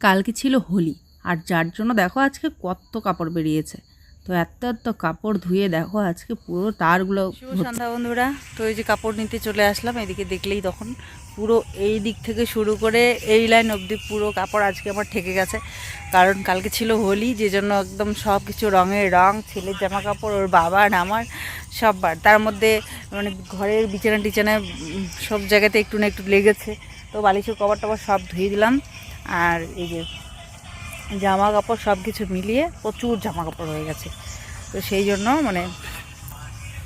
কালকে ছিল হোলি, আর যার জন্য দেখো আজকে কত কাপড় বেরিয়েছে। তো এত এত কাপড় ধুয়ে দেখো আজকে পুরো তারগুলো। সন্ধ্যা বন্ধুরা, তো এই যে কাপড় নিতে চলে আসলাম, এদিকে দেখলেই তখন পুরো এই দিক থেকে শুরু করে এই লাইন অবধি পুরো কাপড় আজকে আমার ঠেকে গেছে। কারণ কালকে ছিল হোলি, যে জন্য একদম সব কিছু রঙের রং, ছেলের জামা কাপড়, ওর বাবার আমার সববার, তার মধ্যে মানে ঘরের বিছানা টিছানা সব জায়গাতে একটু না একটু লেগেছে। তো বালিশের কভার টভার সব ধুয়ে দিলাম। আর এই যে জামা কাপড় সব কিছু মিলিয়ে প্রচুর জামা কাপড় হয়ে গেছে। তো সেই জন্য মানে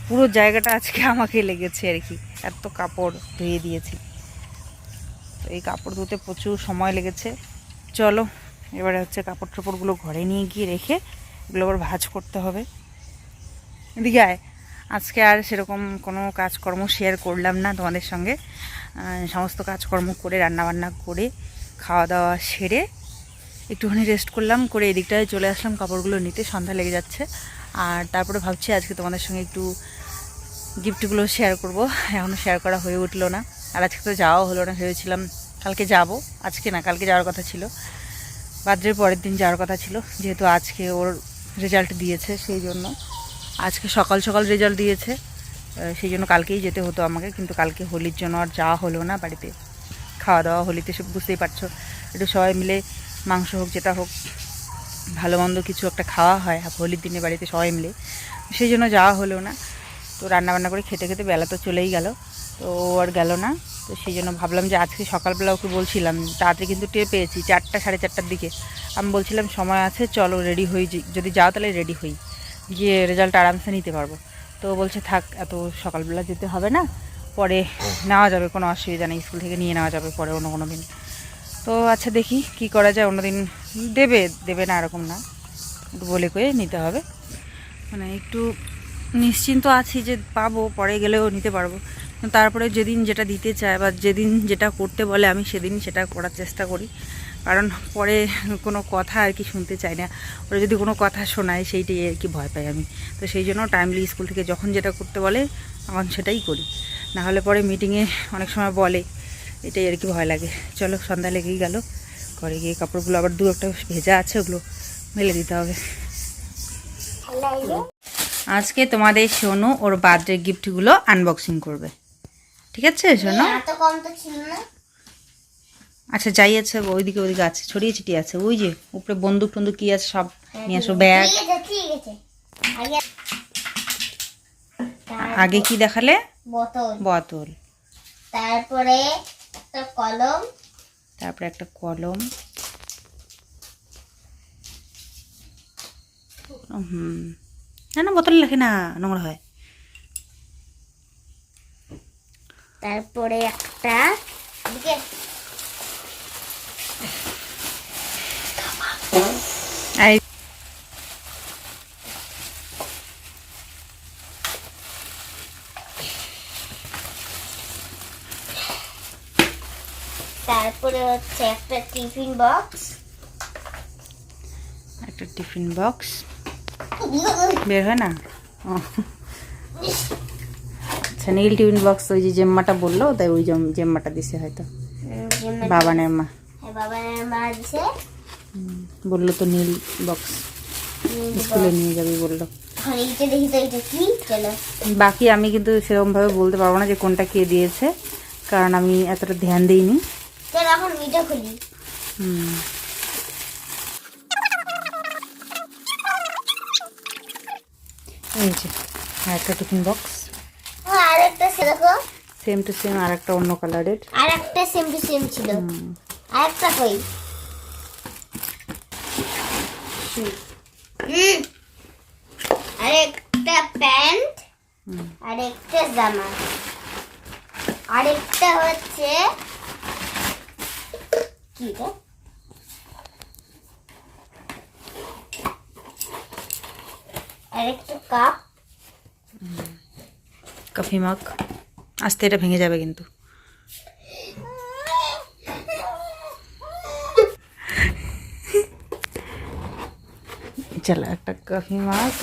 পুরো জায়গাটা আজকে আমাকে লেগেছে আর কি, এত কাপড় ধুয়ে দিয়েছি। তো এই কাপড় ধুতে প্রচুর সময় লেগেছে। চলো এবারে হচ্ছে কাপড় টাপড়গুলো ঘরে নিয়ে গিয়ে রেখে এগুলো আবার ভাঁজ করতে হবে। এদিকে আয়। আজকে আর সেরকম কোনো কাজকর্ম শেয়ার করলাম না তোমাদের সঙ্গে। সমস্ত কাজকর্ম করে রান্নাবান্না করে খাওয়া দাওয়া সেরে একটুখানি রেস্ট করলাম, করে এদিকটায় চলে আসলাম কাপড়গুলো নিতে। সন্ধ্যা লেগে যাচ্ছে। আর তারপরে ভাবছি আজকে তোমাদের সঙ্গে একটু গিফটগুলো শেয়ার করব। এখনও শেয়ার করা হয়ে উঠলো না। আর আজকে তো যাওয়াও হলো না, ভেবেছিলাম কালকে যাব, আজকে না কালকে যাওয়ার কথা ছিল, বার্থডের পরের দিন যাওয়ার কথা ছিল। যেহেতু আজকে ওর রেজাল্ট দিয়েছে সেই জন্য, আজকে সকাল সকাল রেজাল্ট দিয়েছে, সেই জন্য কালকেই যেতে হতো আমাকে। কিন্তু কালকে হোলির জন্য আর যাওয়া হলো না। বাড়িতে খাওয়া দাওয়া, হোলিতে সব বুঝতেই পারছো, একটু সবাই মিলে মাংস হোক যেটা হোক ভালো মন্দ কিছু একটা খাওয়া হয় হোলির দিনে বাড়িতে সবাই মিলে, সেই জন্য যাওয়া হলো না। তো রান্নাবান্না করে খেতে খেতে বেলা তো চলেই গেল, তো আর গেল না। তো সেই জন্য ভাবলাম যে আজকে সকালবেলা ওকে বলছিলাম, তাড়াতাড়ি কিন্তু টের পেয়েছি 4টা সাড়ে 4টার দিকে। আমি বলছিলাম সময় আছে, চলো রেডি হই, যদি যাও তাহলে রেডি হই, গিয়ে রেজাল্ট আরামসে নিতে পারবো। তো বলছে থাক, এত সকালবেলা যেতে হবে না, পরে নেওয়া যাবে, কোনো অসুবিধা নেই, স্কুল থেকে নিয়ে নেওয়া যাবে পরে অন্য কোনো দিন। তো আচ্ছা দেখি কি করা যায়, অন্যদিন দেবে না এরকম না, একটু বলে কয়ে নিতে হবে। মানে একটু নিশ্চিন্ত আছি যে পাবো, পরে গেলেও নিতে পারবো। তারপরে যেদিন যেটা দিতে চায় বা যেদিন যেটা করতে বলে আমি সেদিন সেটা করার চেষ্টা করি। কারণ পরে কোনো কথা আর কি শুনতে চাই না, ওরা যদি কোনো কথা শোনায় সেইটাই আর কি ভয় পাই আমি। তো সেই জন্য টাইমলি স্কুল থেকে যখন যেটা করতে বলে তখন সেটাই করি, না হলে পরে মিটিংয়ে অনেক সময় বলে, এটাই আর কি ভয় লাগে। চলো সন্ধ্যা লেগেই গেল, ঘরে গিয়ে কাপড়গুলো আবার দু একটা ভেজা আছে, ওগুলো মেলে দিতে হবে। আজকে তোমাদের সোনু ওর বার্থডে গিফটগুলো আনবক্সিং করবে, ঠিক আছে সোনু? আচ্ছা যাই আছে, ওইদিকে ওইদিকে আছে, ছড়িয়ে ছিটিয়ে আছে, ওই যে উপরে বন্দুক টন্দুক কি আছে সব নিয়ে আসো, ব্যাগ। আগে কি দেখালে? বোতল, তারপরে একটা কলম, তারপরে একটা কলম, না না বোতলে লেখে না, নোংরা হয়। তারপরে একটা তারপরে হচ্ছে একটা টিফিন বক্স, একটা টিফিন বক্স বের হয় না। আচ্ছা নীল টিফিন বক্স, ওই যে জেম্মাটা বললো তাই ওই জেম্মাটা দিছে হয়তো, বাবানের মা। বাবানের মা দিছে, বললো তো নীল বক্স স্কুলে নিয়ে যাবি বললো। এইটা দেখি তো এটা কি। চলো বাকি আমি কিন্তু সেরকমভাবে বলতে পারবো না যে কোনটা কে দিয়েছে, কারণ আমি এতটা ধ্যান দিইনি। চলো এখন এটা খুলি। এই যে আর একটা টিফিন বক্স, আর একটা দেখো সেম টু সেম, আর একটা অন্য কালারের, আর একটা সেম টু সেম ছিল, আর একটা কই। আর একটা প্যান্ট, আর একটা জামা, আর একটা হচ্ছে কি রে, আর একটা কাপ, কফি মগ। আস্তে, এটা ভেঙে যাবে কিন্তু। চলো একটা কফি মগ,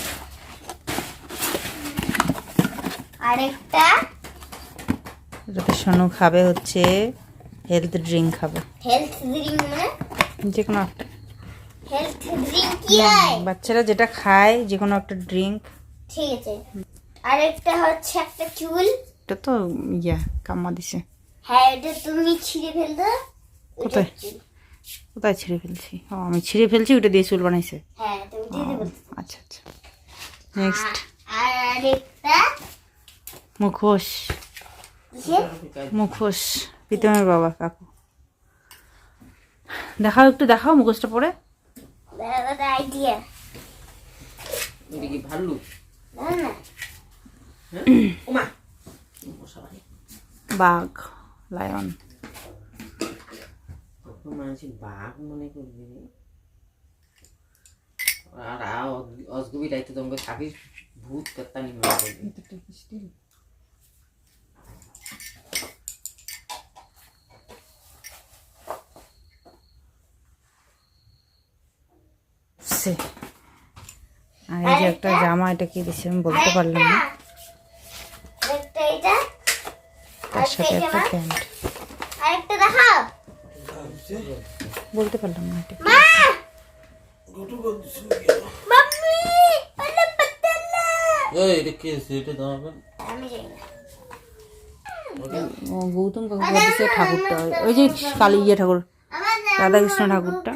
আর একটা এটাতে সোনু খাবে হচ্ছে হেলথ ড্রিঙ্ক খাবে। হেলথ ড্রিঙ্ক মানে যে কোনো একটা হেলথ ড্রিঙ্ক কি হয়? বাচ্চারা যেটা খায় যে কোনো একটা ড্রিঙ্ক। ঠিক আছে। আরেকটা হচ্ছে একটা চুল। এটা তো কাম্মা দিছে। হ্যাঁ, এটা তুমি ছিঁড়ে ফেলতো। কোথায় কোথায় ছিঁড়ে ফেলছি? ও আমি ছিঁড়ে ফেলছি, ওটা দিয়ে চুল বানাইছে। হ্যাঁ, তুমি দিতে বলছো। আচ্ছা আচ্ছা, নেক্সট। আর আরেকটা মুখোশ। কিসের? মুখোশ প্রীতমের বাবা কাকু। দেখাও, একটু দেখাও মুখোশটা পরে। দাদা আইডিয়া। এটা কি ভাল্লু? না ওমা বাঘ, লায়ন। মানুষ বাঘ মনে করবি আর অজগবি রাইতে তোমাকে থাকিস ভূত পেত্তানি মনে করবি। আর এই যে একটা জামা, এটা কি দিচ্ছে আমি বলতে পারলাম না। আরেকটা এটা। তার সাথে একটা প্যান্ট, আরেকটা দেখাও। বলতে পারলাম না এটা। মা মাম্মি আরে পাতলা। এই এটা কি আছে? এটা দাও এখন। আমি জানি না। ও গৌতম কাকু দিচ্ছে ঠাকুরটা, ওই যে কালী ঠাকুর, আমার রাধাকৃষ্ণ ঠাকুরটা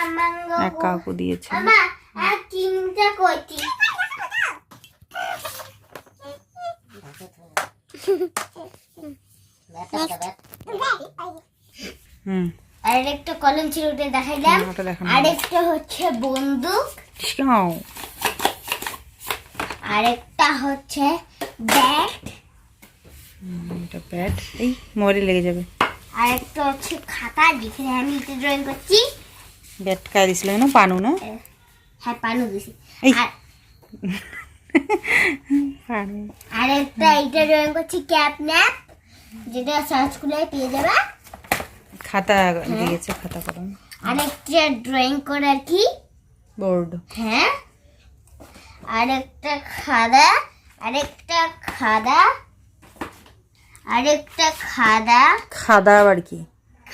আমার এক কাকু দিয়েছে। আমার আর তিনটা কইতি। আরেকটা কলম ছিল, ওটা দেখাইলাম। ওটা দেখানো। আরেকটা হচ্ছে বন্দুক। হ্যাঁ, আরেকটা হচ্ছে ব্যাট। এটা ব্যাট, এই মোবাইলে লেগে যাবে। আরেকটা হচ্ছে খাতা, যেখানে আমি এটা ড্রয়িং করছি। ব্যাট কায় দিছিল না? পানু না? হ্যাঁ, পানু দিছি। এই। আর পানু। আরেকটা এটা ড্রয়িং করছি ক্যাপ ন্যাপ, যেটা সার্চ করলে পেয়ে যাবে। খাতা দিয়েছে, খাতা কলম। আরেকটা ড্রয়িং করার কি বোর্ড। হ্যাঁ, আরেকটা খাদা, আরেকটা খাদা, আরেকটা খাদা, খাদা আবার কি?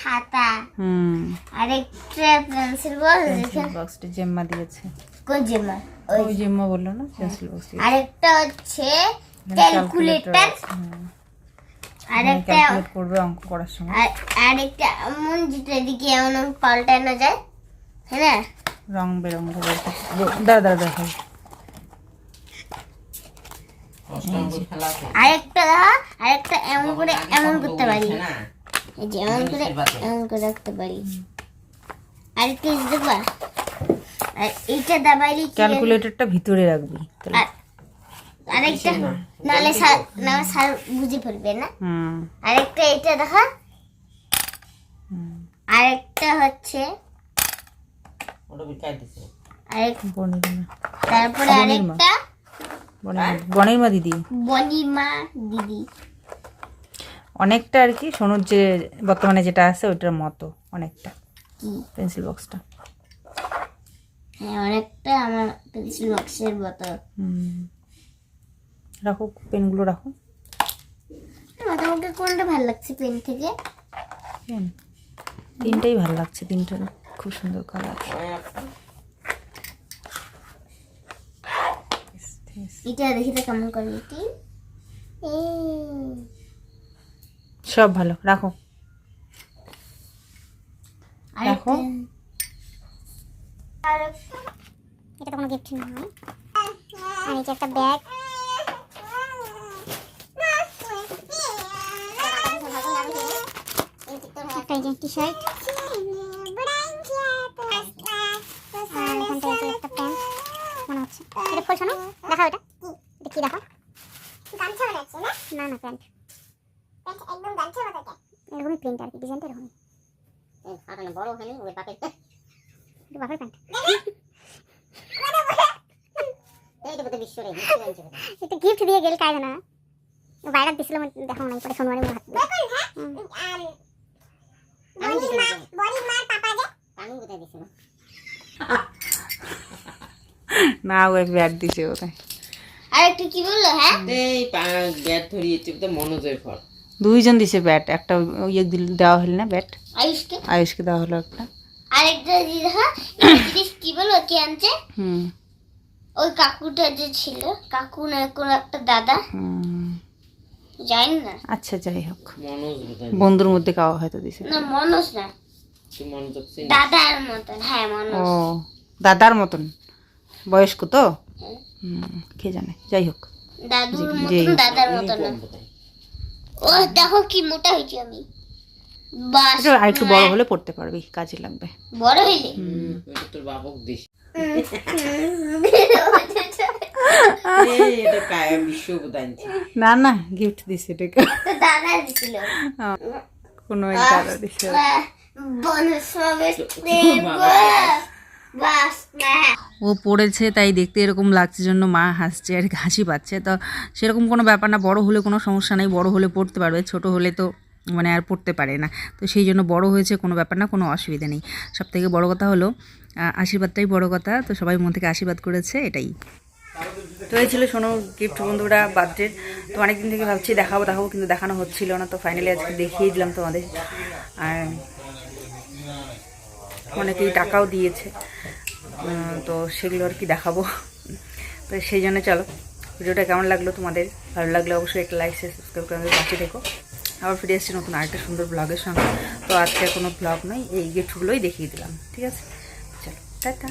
খাতা, আরেকটা পেন্সিল বক্স। বক্সটা জেম্মা দিয়েছে। কোন জেমা? ওই জেম্মা বললো না, পেন্সিল বক্স। আরেকটা হচ্ছে ক্যালকুলেটর। আরেকটা ক্যালকুলেট করবে অঙ্ক করার সময়। আরেকটা এমন যেটা এদিকে এমন পাল্টানো যায়, হ্যাঁ না? রং বেরং দাঁড়া দেখাই। আরেকটা আরেকটা এমন করে এমন করতে পারি, এই যে এমন করে রাখতে পারি। আরেকটা দেখবা, আর এইটা দাবাইলি ক্যালকুলেটরটা ভিতরে রাখবি তাহলে। আরেকটা নালে স্যার বুঝে ফেলবে না। আরেকটা এটা দেখা। আরেকটা হচ্ছে তারপরে আরেকটা বনিমা দিদি, বনিমা দিদি। অনেকটা আর কি সোনুর যে বর্তমানে যেটা আছে ওইটার মতো অনেকটা পেন্সিল বক্সটা। হ্যাঁ, অনেকটা আমার পেন্সিল বক্সের মতো। রাখো পেনগুলো রাখো। তোমাকে কোনটা ভালো লাগছে পেন থেকে? পেন তিনটাই ভালো লাগছে, তিনটার খুব সুন্দর কালার। এটা দেখি তো কেমন করে। এটি সব ভালো, রাখো রাখো। এটা তো কোনো গিফট নয়। আর এটা একটা ব্যাগ। একটা টি শার্ট, একটা প্যান্ট মনে হচ্ছে। এটা ফুল শোনো, দেখাও এটা কি দেখো? গামছা মনে হচ্ছে না? না না, প্যান্ট। প্যান্ট একদম গামছার মতো। এরকমই প্রিন্ট আর কি, ডিজাইনটা এরকম। এই আরে বড় হয়নি ওই বাপের প্যান্ট। এটা বাপের প্যান্ট। এই তো বিশ্ব রে, এটা গিফট দিয়ে গেল কাজ না। বাইরে দিছিল দেখো না, পরে সোনবারে হাত দিয়ে। না ওই ব্যাট দিছে ওটাই। আরেকটা কি বললো? হ্যাঁ, এই ব্যাট ধরিয়েছে তো মনোজের ফল। দুইজন দিছে ব্যাট, একটা ইয়ে দেওয়া হল না ব্যাট। আয়ুষকে আয়ুষকে দেওয়া হলো একটা। আরেকটা দিদা জিনিস কি বলো কে আনছে? ওই কাকুটা যে ছিল, কাকু না কোন একটা দাদা, জানি না। আচ্ছা যাই হোক, মনোজ বোধহয় বন্ধুর মধ্যে খাওয়া হয়তো দিছে। না মনোজ না, তুই মনোজ চিনিস? দাদার মতন। হ্যাঁ ও মনোজ। দাদার মতন, বয়স্ক তো, হ্যাঁ। কে জানে, যাই হোক। দাদুর জি। মতন, দাদার মতন না। কম বোধহয়। ও দেখো কি মোটা হয়েছি আমি। বাস এটা আর একটু বড় হলে পড়তে পারবি, কাজে লাগবে। বড় হইলে এটা তোর বাবক দিস। এটা কায়া বিশ্ব বোধহয় আনছে। না না, গিফট দিছে এটাকে, তো দাদা দিছিল। কোনো এক দাদা দিছে। বনস বাস না। ও পড়েছে তাই দেখতে এরকম লাগছে জন্য মা হাসছে আর কি, হাসি পাচ্ছে। তো সেরকম কোনো ব্যাপার না, বড় হলে কোনো সমস্যা নেই, বড় হলে পড়তে পারবে, ছোট হলে তো মানে আর পড়তে পারে না। তো সেই জন্য বড় হয়েছে, কোনো ব্যাপার না, কোনো অসুবিধা নেই। সব থেকে বড় কথা হলো আশীর্বাদটাই বড় কথা। তো সবাই মন থেকে আশীর্বাদ করেছে, এটাই। তো এই ছিল শোনো গিফট বন্ধুরা বার্থডে। তো অনেকদিন থেকে ভাবছি দেখাবো দেখাবো, কিন্তু দেখানো হচ্ছিল না। তো ফাইনালি আজকে দেখিয়ে দিলাম তোমাদের। আর অনেকেই টাকাও দিয়েছে, তো সেগুলো আর কি দেখাবো। তো সেই জন্য চলো, ভিডিওটা কেমন লাগলো তোমাদের, ভালো লাগলে অবশ্যই একটা লাইক শেয়ার সাবস্ক্রাইব করে আমাদের পাশে থেকো। আবার ফিরে এসেছি নতুন আরেকটা সুন্দর ব্লগের সঙ্গে। তো আজকে কোনো ব্লগ নয়, এই গিফটগুলোই দেখিয়ে দিলাম, ঠিক আছে? চলো টাটা।